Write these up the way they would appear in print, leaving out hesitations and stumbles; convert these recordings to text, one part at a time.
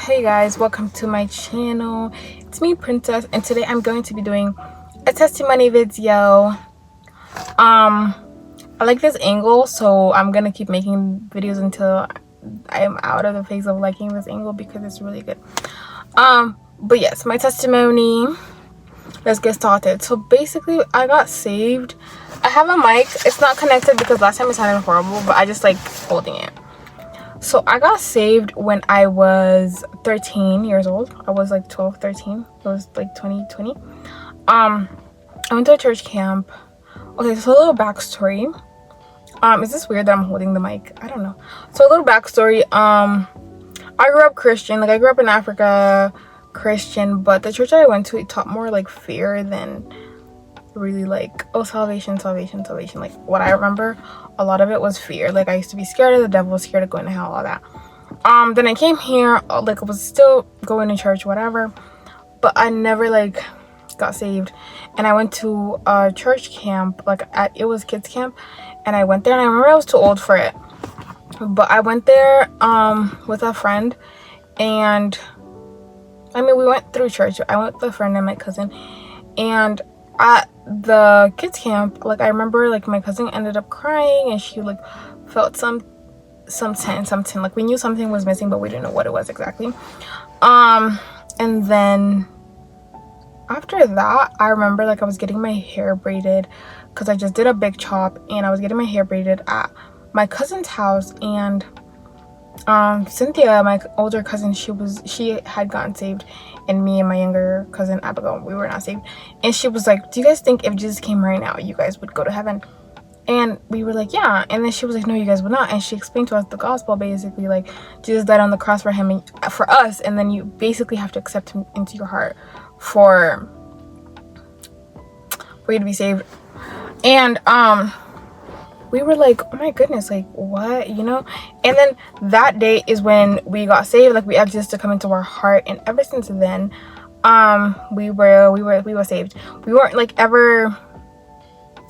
Hey guys, welcome to my channel. It's me, Princess, and today I'm going to be doing a testimony video. I like this angle, so I'm gonna keep making videos until I'm out of the phase of liking this angle because it's really good. But yes, my testimony. Let's get started. So basically, I got saved. I have a mic. It's not connected because last time it sounded horrible, but I just like holding it. So I got saved when I was 13 years old. I was like 12, 13. It was like 2020. I went to a church camp. Okay, so a little backstory. Is this weird that I'm holding the mic? I don't know. So a little backstory. I grew up Christian. Like I grew up in Africa, Christian, but the church that I went to, it taught more like fear than really like, oh, salvation. Like what I remember, a lot of it was fear. Like I used to be scared of the devil, scared of going to hell, all that. Then I came here, like I was still going to church, whatever, but I never like got saved. And I went to a church camp, like it was kids camp, and I went there, and I remember I was too old for it, but I went there with a friend, and I mean we went through church. I went with a friend and my cousin, and at the kids camp, like I remember like my cousin ended up crying, and she like felt something, like we knew something was missing, but we didn't know what it was exactly. And then after that, I remember like I was getting my hair braided because I just did a big chop, and I was getting my hair braided at my cousin's house, and Cynthia, my older cousin, she had gotten saved, and me and my younger cousin Abigail, we were not saved. And she was like, do you guys think if Jesus came right now you guys would go to heaven? And we were like, yeah. And then she was like, no, you guys would not. And she explained to us the gospel, basically like Jesus died on the cross for him and for us, and then you basically have to accept him into your heart for you to be saved. And we were like, oh my goodness, like what, you know? And then that day is when we got saved. Like we asked Jesus to come into our heart, and ever since then, we were saved. We weren't like ever,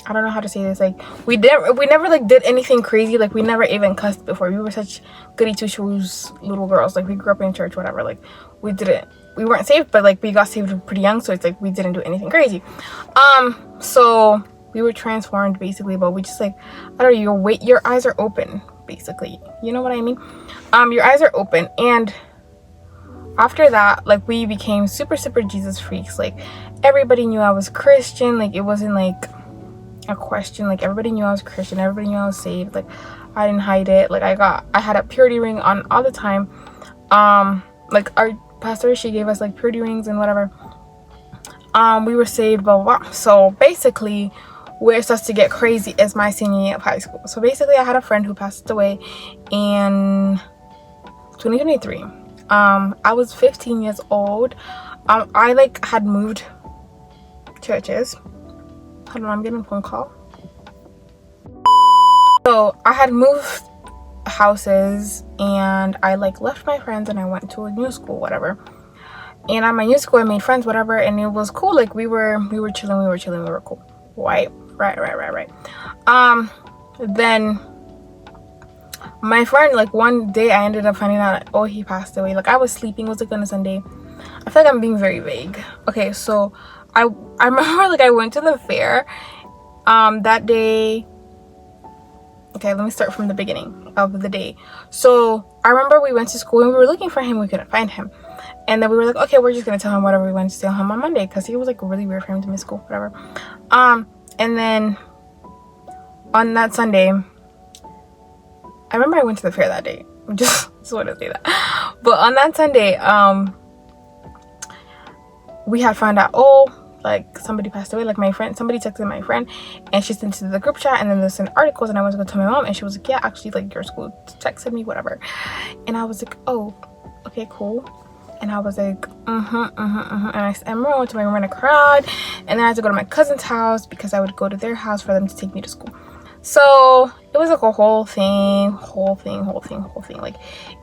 I don't know how to say this, like we never like did anything crazy. Like we never even cussed before. We were such goody two shoes little girls. Like we grew up in church, whatever. Like we weren't saved, but like we got saved pretty young, so it's like we didn't do anything crazy. So we were transformed basically, but we just like, I don't know, your eyes are open basically, you know what I mean? Your eyes are open. And after that, like we became super Jesus freaks. Like everybody knew I was Christian. Like it wasn't like a question. Like everybody knew I was Christian, everybody knew I was saved. Like I didn't hide it. Like I had a purity ring on all the time. Like our pastor, she gave us like purity rings and whatever. We were saved, blah blah blah. So basically where it starts to get crazy is my senior year of high school. So basically I had a friend who passed away in 2023. I was 15 years old. I like had moved churches. Hold on, I'm getting a phone call. So I had moved houses, and I like left my friends and I went to a new school, whatever. And at my new school I made friends, whatever, and it was cool. Like we were chilling, we were cool. Right. Then my friend, like one day I ended up finding out, oh, he passed away. Like I was sleeping, it was like on a Sunday. I feel like I'm being very vague. Okay, so I remember like I went to the fair that day. Okay, let me start from the beginning of the day. So I remember we went to school and we were looking for him, we couldn't find him. And then we were like, okay, we're just gonna tell him whatever we wanted to tell him on Monday, because he was like really weird for him to miss school, whatever. And then on that Sunday, I remember I went to the fair that day. Just want to say that. But on that Sunday, we had found out, oh, like somebody passed away. Like my friend, somebody texted my friend, and she sent it to the group chat, and then they sent articles, and I went to go tell my mom, and she was like, yeah, actually, like your school texted me, whatever. And I was like, oh, okay, cool. And I was like, And I remember I went to my room and I cried. And then I had to go to my cousin's house because I would go to their house for them to take me to school. So it was like a whole thing. Like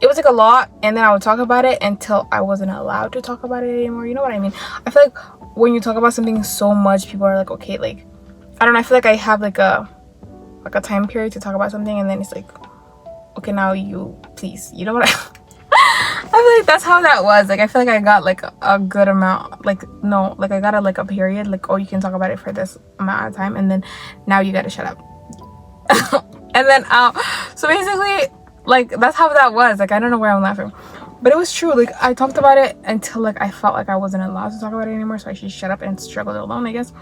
it was like a lot. And then I would talk about it until I wasn't allowed to talk about it anymore. You know what I mean? I feel like when you talk about something so much, people are like, okay, like, I don't know. I feel like I have like a time period to talk about something. And then it's like, okay, now you please, you know what I feel like that's how that was. Like I feel like I got like a good amount, like no, like I got a period, like, oh, you can talk about it for this amount of time, and then now you gotta shut up. And then so basically, like, that's how that was. Like, I don't know where I'm laughing, but it was true. Like, I talked about it until like I felt like I wasn't allowed to talk about it anymore, so I should shut up and struggle alone, I guess.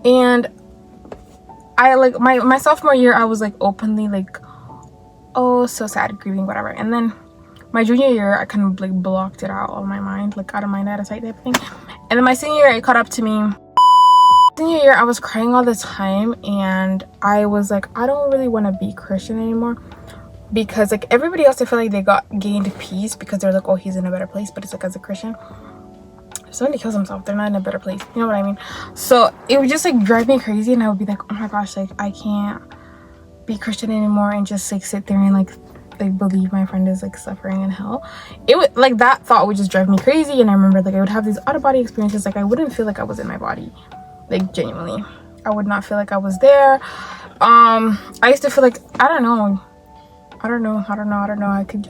And I like my sophomore year, I was like openly like, oh, so sad, grieving, whatever. And then my junior year, I kind of like blocked it out of my mind, like out of mind, out of sight type thing. And then my senior year, it caught up to me. Senior year, I was crying all the time, and I was like, I don't really want to be Christian anymore, because like everybody else, I feel like they gained peace because they're like, oh, he's in a better place. But it's like, as a Christian, if somebody kills himself, they're not in a better place, you know what I mean? So it would just like drive me crazy, and I would be like, oh my gosh, like I can't be Christian anymore and just like sit there and like believe my friend is like suffering in hell. It would like, that thought would just drive me crazy. And I remember like I would have these out-of-body experiences. Like I wouldn't feel like I was in my body, like genuinely. I would not feel like I was there. I used to feel like, I don't know,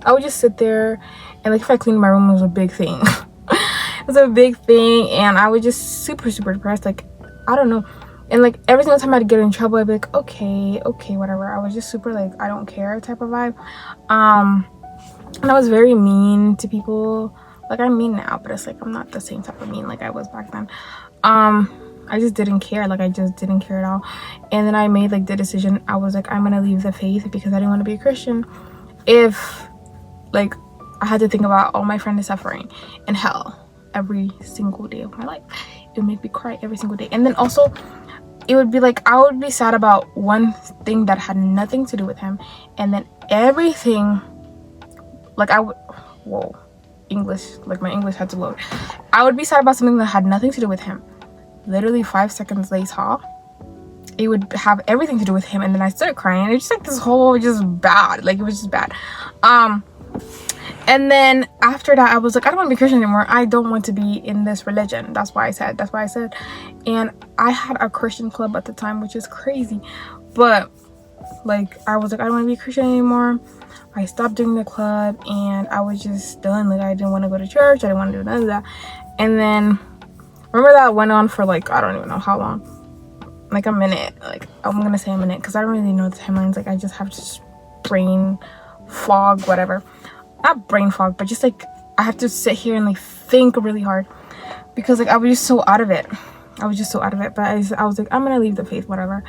I would just sit there, and like if I cleaned my room, it was a big thing. It was a big thing, and I was just super depressed. Like, I don't know. And like every single time I'd get in trouble, I'd be like, okay, whatever. I was just super like, I don't care type of vibe. And I was very mean to people. Like, I'm mean now, but it's like I'm not the same type of mean like I was back then. I just didn't care. Like, I just didn't care at all. And then I made like the decision. I was like, I'm gonna leave the faith because I didn't want to be a Christian. If like I had to think about all my friends suffering in hell every single day of my life, it would make me cry every single day. And then also, it would be like, I would be sad about one thing that had nothing to do with him, and then everything, like I would, whoa, English, like my English had to load. I would be sad about something that had nothing to do with him. Literally 5 seconds later, it would have everything to do with him, and then I started crying. And it's just like this whole, just bad, like it was just bad. And then after that, I was like, I don't want to be Christian anymore. I don't want to be in this religion. That's why I said. And I had a Christian club at the time, which is crazy. But like, I was like, I don't want to be Christian anymore. I stopped doing the club, and I was just done. Like, I didn't want to go to church. I didn't want to do none of that. And then, remember that went on for like, I don't even know how long. Like a minute. Like, I'm going to say a minute, because I don't really know the timelines. Like, I just have just brain fog, whatever. Not brain fog, but just like I have to sit here and like think really hard, because like I was just so out of it. But I was like, I'm gonna leave the faith, whatever.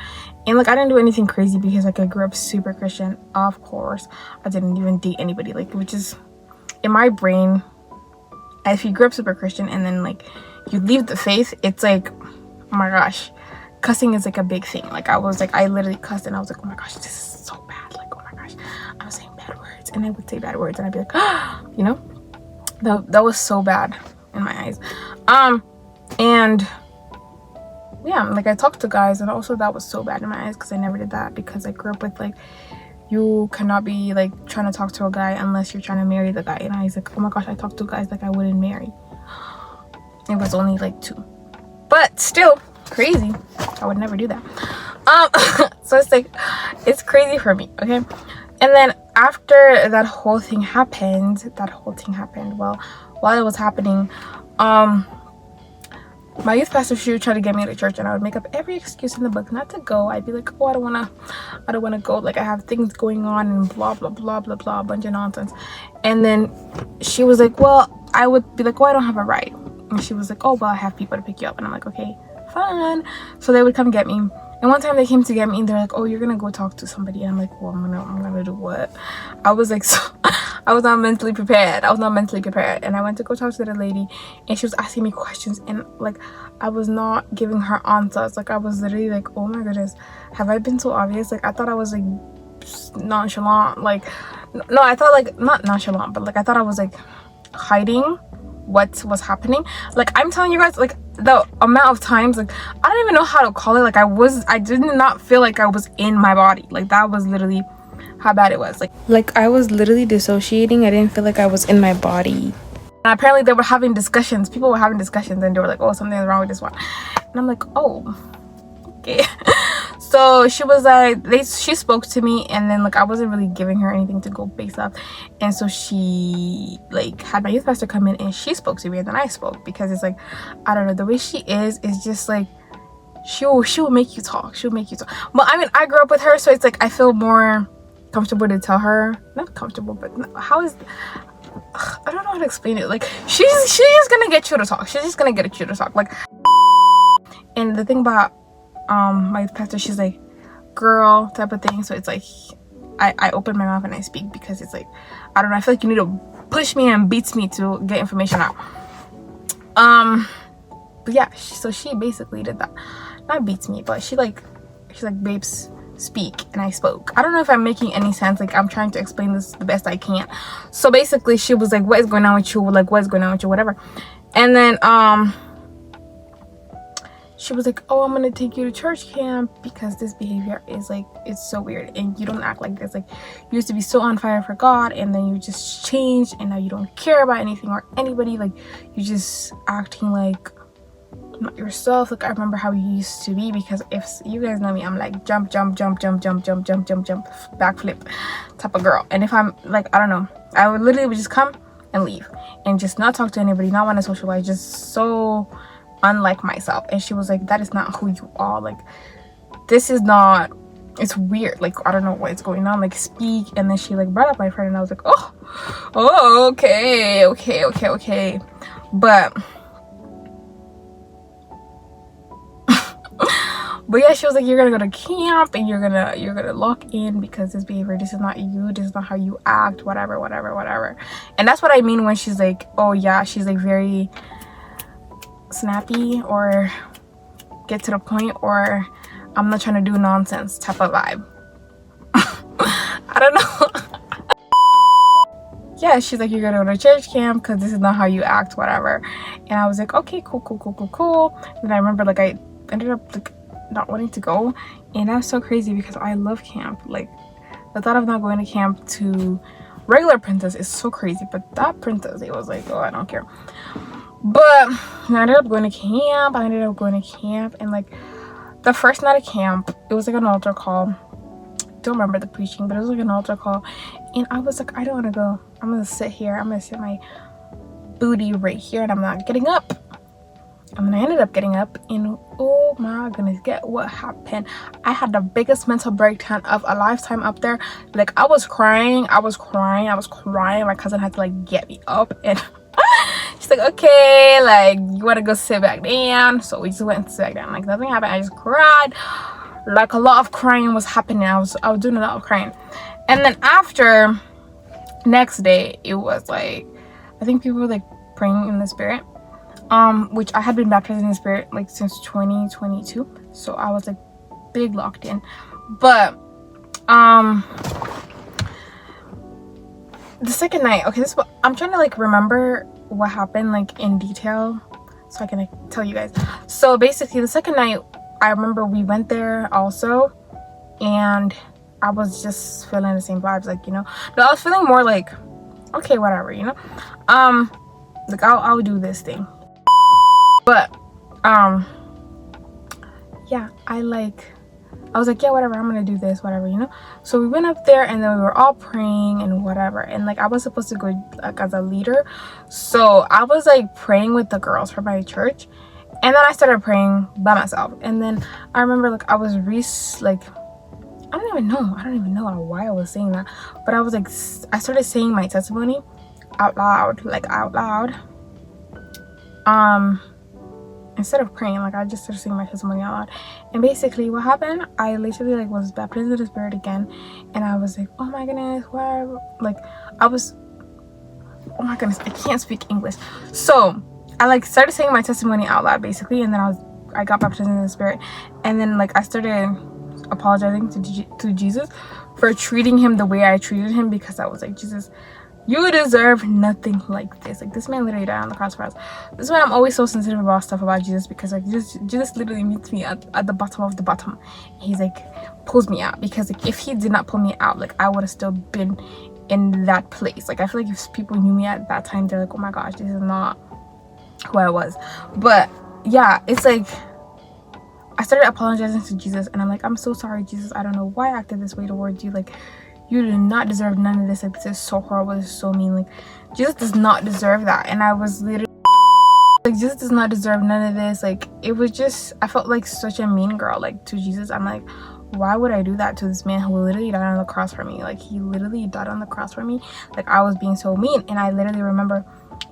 And like I didn't do anything crazy, because like I grew up super Christian. Of course, I didn't even date anybody, like, which is in my brain, if you grew up super Christian and then like you leave the faith, it's like, oh my gosh, cussing is like a big thing. Like I literally cussed, and I was like, oh my gosh, this is so bad. Like, oh my gosh, I'm saying bad words. And I would say bad words, and I'd be like, you know, that was so bad in my eyes. And yeah, like I talked to guys, and also that was so bad in my eyes, because I never did that, because I grew up with like, you cannot be like trying to talk to a guy unless you're trying to marry the guy. And I was like, oh my gosh, I talked to guys like I wouldn't marry. It was only like 2, but still crazy. I would never do that. So it's like, it's crazy for me, okay? And then after that whole thing happened, well, while it was happening, my youth pastor, she would try to get me to church, and I would make up every excuse in the book not to go. I'd be like, oh, I don't want to go. Like, I have things going on, and blah, blah, blah, blah, blah, a bunch of nonsense. And then she was like, well, I would be like, oh, I don't have a ride. And she was like, oh, well, I have people to pick you up. And I'm like, okay, fun. So they would come get me. And one time they came to get me, and they're like, oh, you're gonna go talk to somebody. And I'm like, well, I'm gonna do what? I was like, so I was not mentally prepared. And I went to go talk to the lady, and she was asking me questions, and like I was not giving her answers. Like I was literally like, oh my goodness, have I been so obvious? Like I thought I was like nonchalant. Like no, I thought like not nonchalant, but like I thought I was like hiding what was happening. Like I'm telling you guys, like the amount of times, like I don't even know how to call it, like I did not feel like I was in my body. Like that was literally how bad it was. Like I was literally dissociating. I didn't feel like I was in my body. And apparently they were having discussions, people were having discussions, and they were like, oh, something's wrong with this one. And I'm like, oh, okay. So she was like, she spoke to me, and then like I wasn't really giving her anything to go based off, and so she like had my youth pastor come in and she spoke to me, and then I spoke, because it's like, I don't know, the way she is just like, she'll make you talk. She'll make you talk. Well, I mean, I grew up with her, so it's like I feel more comfortable to tell her. Not comfortable, but how is, I don't know how to explain it. Like she's just gonna get you to talk. She's just gonna get you to talk. Like, and the thing about my pastor, she's like girl type of thing. So it's like I open my mouth and I speak, because it's like, I don't know, I feel like you need to push me and beats me to get information out. But yeah, so she basically did that. Not beats me, but she's like, babes, speak, and I spoke. I don't know if I'm making any sense. Like, I'm trying to explain this the best I can. So basically she was like, what is going on with you? Like, what is going on with you? Whatever. And then she was like, oh, I'm gonna take you to church camp because this behavior is like, it's so weird, and you don't act like this. Like, you used to be so on fire for God, and then you just changed, and now you don't care about anything or anybody. Like, you just acting like not yourself. Like, I remember how you used to be, because if you guys know me, I'm like jump, backflip type of girl. And if I'm like, I don't know, I would literally just come and leave and just not talk to anybody, not want to socialize, just so unlike myself. And she was like, that is not who you are. Like, this is not, it's weird. Like, I don't know what's going on. Like, speak. And then she like brought up my friend, and I was like, oh, okay. But yeah, she was like, you're gonna go to camp, and you're gonna lock in, because this behavior, this is not you, this is not how you act, whatever. And that's what I mean when she's like, oh yeah, she's like very snappy, or get to the point, or I'm not trying to do nonsense type of vibe. I don't know. Yeah, she's like, you're gonna go to church camp because this is not how you act, whatever. And I was like, okay, cool. And I remember like I ended up like not wanting to go, and that's so crazy because I love camp. Like, the thought of not going to camp to regular Princess is so crazy, but that Princess, it was like, oh, I don't care. But I ended up going to camp. And like the first night of camp, it was like an altar call. Don't remember the preaching, but it was like an altar call, and I was like, I don't want to go. I'm gonna sit here. I'm gonna sit my booty right here, and I'm not getting up. And then I ended up getting up, and oh my goodness, get what happened. I had the biggest mental breakdown of a lifetime up there. Like, I was crying. My cousin had to like get me up, and she's like, okay, like, you want to go sit back down? So we just went to sit back down. Like, nothing happened. I just cried. Like, a lot of crying was happening. I was doing a lot of crying. And then after, next day, it was like, I think people were like praying in the spirit, which I had been baptized in the spirit like since 2022, so I was like big locked in. But the second night, okay, this is what I'm trying to like remember what happened like in detail so I can like tell you guys. So basically the second night, I remember we went there also, and I was just feeling the same vibes, like, you know, but I was feeling more like, okay, whatever, you know, like I'll do this thing. But yeah, I was like, yeah, whatever, I'm gonna do this, whatever, you know. So we went up there, and then we were all praying and whatever, and like I was supposed to go like as a leader, so I was like praying with the girls from my church, and then I started praying by myself. And then I remember like I was like, I don't even know why I was saying that, but I was like, I started saying my testimony out loud, instead of praying. Like, I just started saying my testimony out loud. And basically what happened, I literally like was baptized in the spirit again, and I was like, oh my goodness, why, like, oh my goodness, I can't speak English. So I like started saying my testimony out loud basically, and then I got baptized in the spirit, and then like I started apologizing to Jesus for treating him the way I treated him, because I was like, Jesus, you deserve nothing like this. Like, this man literally died on the cross for us. This is why I'm always so sensitive about stuff about Jesus, because like Jesus literally meets me at the bottom of the bottom. He's like pulls me out, because like if he did not pull me out, like I would have still been in that place. Like, I feel like if people knew me at that time, they're like, oh my gosh, this is not who I was. But yeah, it's like I started apologizing to Jesus, and I'm like, I'm so sorry, Jesus. I don't know why I acted this way towards you. Like, you do not deserve none of this. Like, this is so horrible. This is so mean. Like, Jesus does not deserve that. And I was literally like, Jesus does not deserve none of this. Like, it was just, I felt like such a mean girl, like, to Jesus. I'm like, why would I do that to this man who literally died on the cross for me? Like, he literally died on the cross for me. Like, I was being so mean. And I literally remember,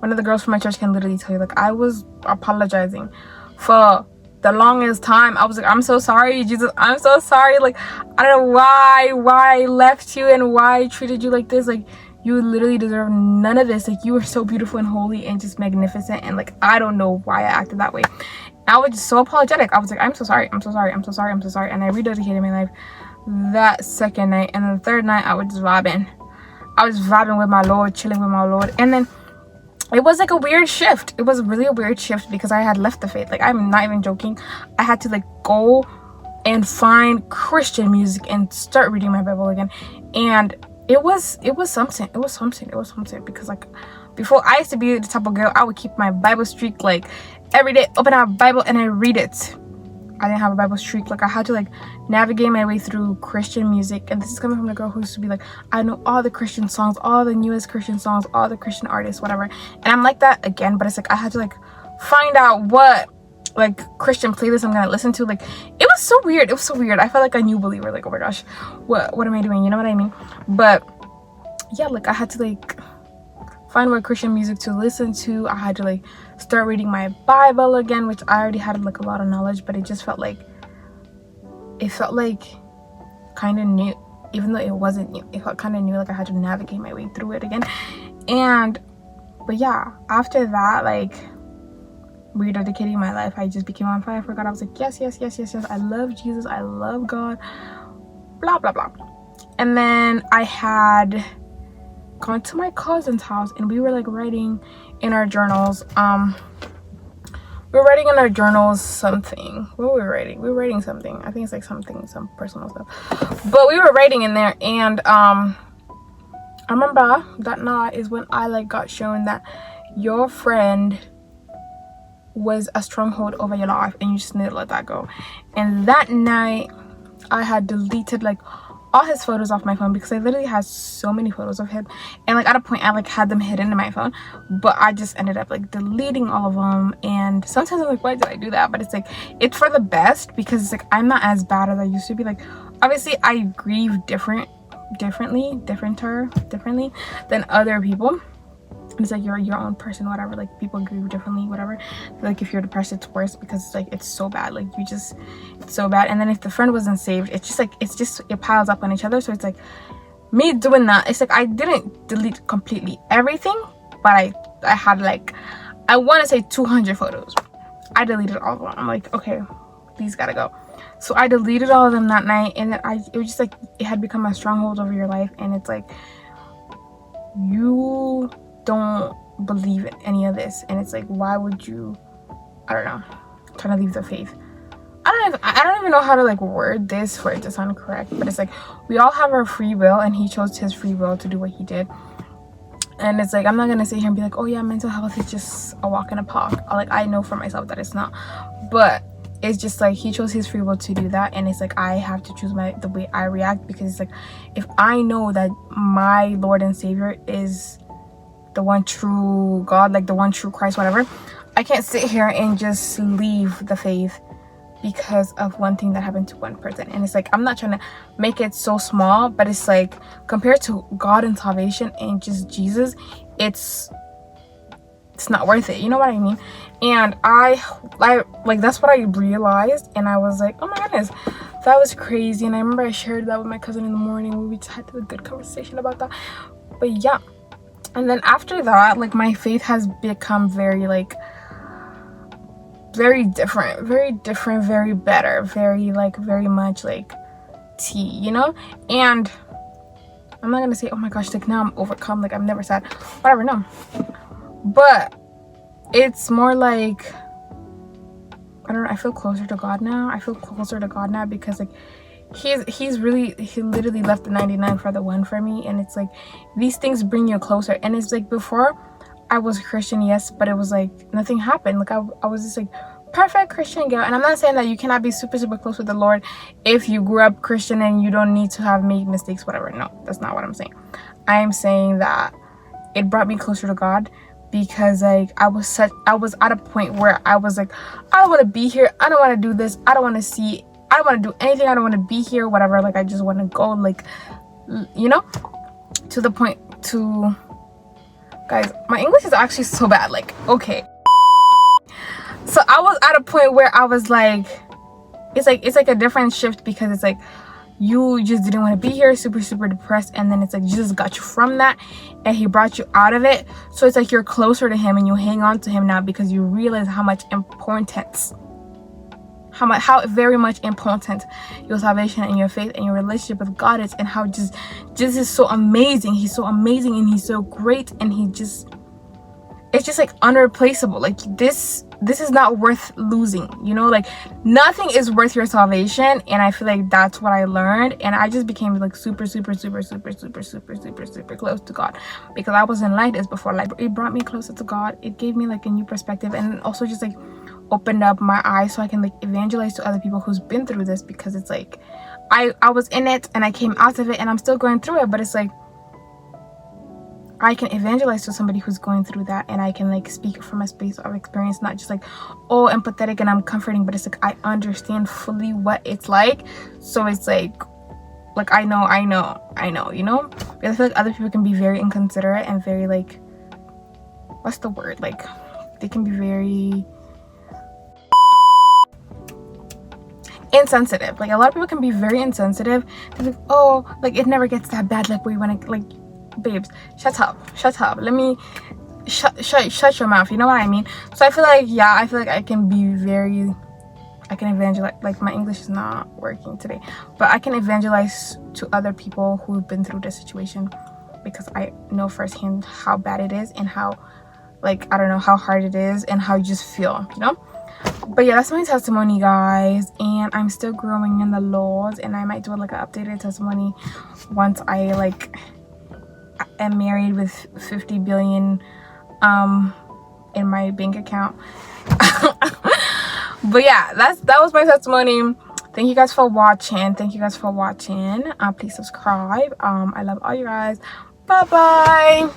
one of the girls from my church can literally tell you, like, I was apologizing for the longest time. I was like, I'm so sorry, Jesus. I'm so sorry. Like, I don't know why I left you and why I treated you like this. Like, you literally deserve none of this. Like, you were so beautiful and holy and just magnificent. And like, I don't know why I acted that way. I was just so apologetic. I was like, I'm so sorry. I'm so sorry. I'm so sorry. I'm so sorry. And I rededicated my life that second night. And then the third night, I was vibing. I was vibing with my Lord, chilling with my Lord. And then it was like a weird shift. It was really a weird shift because I had left the faith. Like, I'm not even joking. I had to like go and find Christian music and start reading my Bible again. And it was something. It was something because like before, I used to be the type of girl, I would keep my Bible streak like every day, open our Bible and I read it. I didn't have a Bible streak. Like, I had to like navigate my way through Christian music. And this is coming from the girl who used to be like, I know all the Christian songs, all the newest Christian songs, all the Christian artists, whatever. And I'm like that again, but it's like I had to like find out what like Christian playlist I'm gonna listen to. Like, it was so weird. It was so weird. I felt like a new believer. Like, oh my gosh, what am I doing? You know what I mean? But yeah, like I had to like find what Christian music to listen to. I had to like start reading my Bible again, which I already had like a lot of knowledge, but it just felt like kind of new, even though it wasn't new. It felt kind of new. Like, I had to navigate my way through it again. But yeah, after that, like, rededicating my life, I just became on fire for God. I was like, yes, I love Jesus, I love God, blah blah blah. And then I had gone to my cousin's house and we were like writing in our journals. We were writing in our journals something. What were we writing? We were writing something. I think it's like some personal stuff. But we were writing in there, and I remember that night is when I like got shown that your friend was a stronghold over your life and you just need to let that go. And that night I had deleted like all his photos off my phone because I literally had so many photos of him, and like at a point I like had them hidden in my phone, but I just ended up like deleting all of them. And sometimes I'm like, why did I do that? But it's like, it's for the best because it's like I'm not as bad as I used to be. Like, obviously I grieve differently than other people. It's like you're your own person, whatever. Like, people grieve differently, whatever. Like, if you're depressed, it's worse because it's like it's so bad. Like, it's so bad. And then if the friend wasn't saved, it's just it piles up on each other. So it's like me doing that. It's like I didn't delete completely everything, but I had like, I want to say 200 photos. I deleted all of them. I'm like, okay, these gotta go. So I deleted all of them that night, and then it was just like it had become a stronghold over your life, and it's like you don't believe in any of this, and it's like, why would you, I don't know, trying to leave the faith. I don't even know how to like word this for it to sound correct, but it's like we all have our free will, and he chose his free will to do what he did. And it's like, I'm not gonna sit here and be like, oh yeah, mental health is just a walk in a park. Like, I know for myself that it's not, but it's just like he chose his free will to do that. And it's like I have to choose the way I react, because it's like, if I know that my Lord and Savior is the one true God, like the one true Christ, whatever, I can't sit here and just leave the faith because of one thing that happened to one person. And it's like, I'm not trying to make it so small, but it's like, compared to God and salvation and just Jesus, it's not worth it, you know what I mean? And I like that's what I realized, and I was like, oh my goodness, that was crazy. And I remember I shared that with my cousin in the morning. We just had a good conversation about that. But yeah, and then after that, like, my faith has become very like very different, very better, very much like tea, you know? And I'm not gonna say, oh my gosh, like now I'm overcome, like I'm never sad, whatever, no. But it's more like, I don't know, I feel closer to God now. Because like he literally left the 99 for the one for me. And it's like, these things bring you closer. And it's like, before I was Christian, yes, but it was like nothing happened. Like I was just like perfect Christian girl. And I'm not saying that you cannot be super close with the Lord if you grew up Christian and you don't need to have made mistakes, whatever. No, that's not what I'm saying. I am saying that it brought me closer to God, because like I was at a point where I was like, I don't want to be here, I don't want to do this, I don't want to see, I don't want to do anything, I don't want to be here, whatever. Like I just want to go, like, you know, to the point to, guys, my English is actually so bad, like, okay. So I was at a point where I was like, it's like a different shift, because it's like you just didn't want to be here, super depressed, and then it's like Jesus got you from that and he brought you out of it. So it's like you're closer to him and you hang on to him now, because you realize how very much important your salvation and your faith and your relationship with God is, and how just is so amazing. He's so amazing and he's so great, and it's just like unreplaceable. Like this is not worth losing, you know, like nothing is worth your salvation. And I feel like that's what I learned, and I just became like super close to God, because I wasn't like this before. Like it brought me closer to God, it gave me like a new perspective, and also just like opened up my eyes so I can like evangelize to other people who's been through this, because it's like I was in it and I came out of it and I'm still going through it, but it's like I can evangelize to somebody who's going through that, and I can like speak from a space of experience, not just like, oh, empathetic and I'm comforting, but it's like I understand fully what it's like. So it's like I know, you know. But I feel like other people can be very inconsiderate and very like, what's the word, like they can be very insensitive. Like a lot of people can be very insensitive. They're like, oh, like it never gets that bad, like we want to, like, babes, shut up, let me shut your mouth, you know what I mean? So I feel like, yeah, I feel like I can evangelize, like my English is not working today, but I can evangelize to other people who've been through this situation, because I know firsthand how bad it is, and how, like, I don't know, how hard it is, and how you just feel, you know. But yeah, that's my testimony, guys, and I'm still growing in the Lord, and I might do like an updated testimony once I like am married with 50 billion in my bank account. But yeah, that was my testimony. Thank you guys for watching. Please subscribe. I love all you guys. Bye bye.